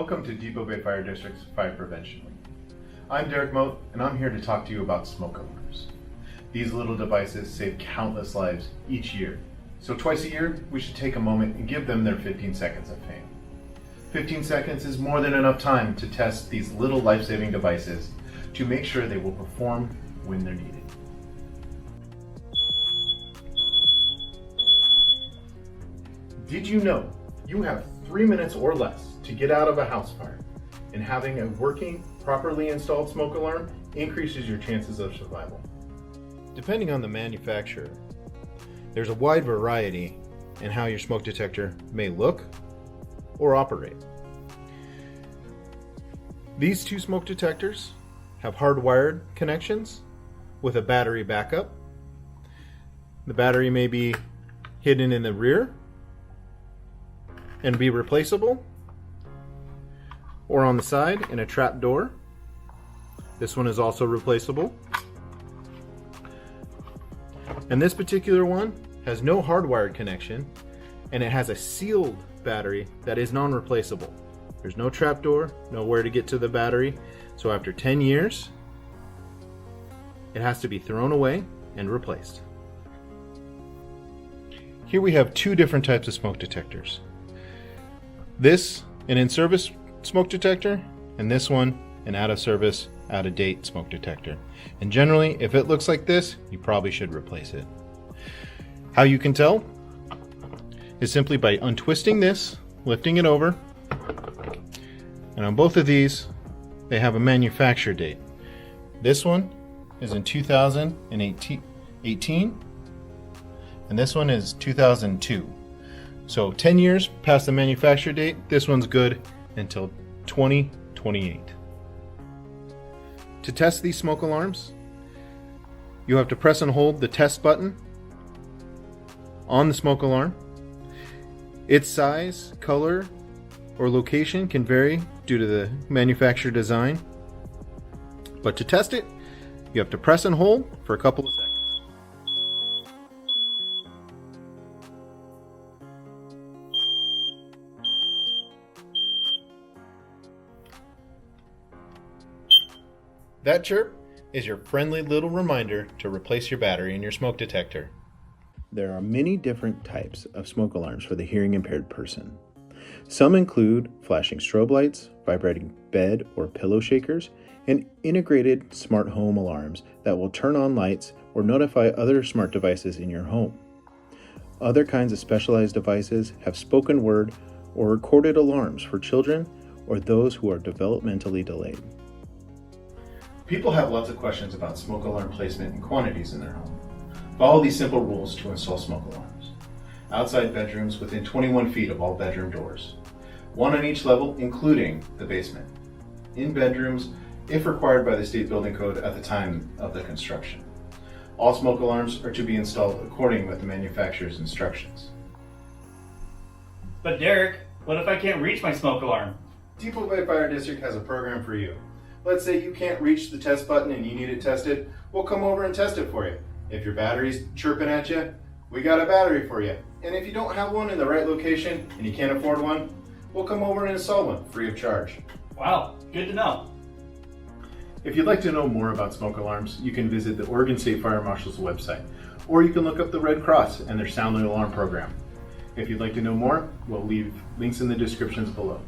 Welcome to Depot Bay Fire District's Fire Prevention Week. I'm Derek Moat, and I'm here to talk to you about smoke alarms. These little devices save countless lives each year, so twice a year we should take a moment and give them their 15 seconds of fame. 15 seconds is more than enough time to test these little life-saving devices to make sure they will perform when they're needed. Did you know you have 3 minutes or less to get out of a house fire, and having a working, properly installed smoke alarm increases your chances of survival? Depending on the manufacturer, there's a wide variety in how your smoke detector may look or operate. These two smoke detectors have hardwired connections with a battery backup. The battery may be hidden in the rear and be replaceable, or on the side in a trap door. This one is also replaceable. And this particular one has no hardwired connection, and it has a sealed battery that is non-replaceable. There's no trap door, nowhere to get to the battery, so after 10 years, it has to be thrown away and replaced. Here we have two different types of smoke detectors. This, an in-service smoke detector, and this one, an out-of-service, out-of-date smoke detector. And generally, if it looks like this, you probably should replace it. How you can tell is simply by untwisting this, lifting it over, and on both of these, they have a manufacture date. This one is in 2018, and this one is 2002. So 10 years past the manufacture date, this one's good until 2028. To test these smoke alarms, you have to press and hold the test button on the smoke alarm. Its size, color, or location can vary due to the manufacturer design. But to test it, you have to press and hold for a couple of seconds. That chirp is your friendly little reminder to replace your battery in your smoke detector. There are many different types of smoke alarms for the hearing impaired person. Some include flashing strobe lights, vibrating bed or pillow shakers, and integrated smart home alarms that will turn on lights or notify other smart devices in your home. Other kinds of specialized devices have spoken word or recorded alarms for children or those who are developmentally delayed. People have lots of questions about smoke alarm placement and quantities in their home. Follow these simple rules to install smoke alarms. Outside bedrooms within 21 feet of all bedroom doors. One on each level, including the basement. In bedrooms, if required by the state building code at the time of the construction. All smoke alarms are to be installed according with the manufacturer's instructions. But Derek, what if I can't reach my smoke alarm? Depot Bay Fire District has a program for you. Let's say you can't reach the test button and you need it tested. We'll come over and test it for you. If your battery's chirping at you, we got a battery for you. And if you don't have one in the right location and you can't afford one, we'll come over and install one free of charge. Wow, good to know. If you'd like to know more about smoke alarms, you can visit the Oregon State Fire Marshal's website, or you can look up the Red Cross and their Sound the Alarm program. If you'd like to know more, we'll leave links in the descriptions below.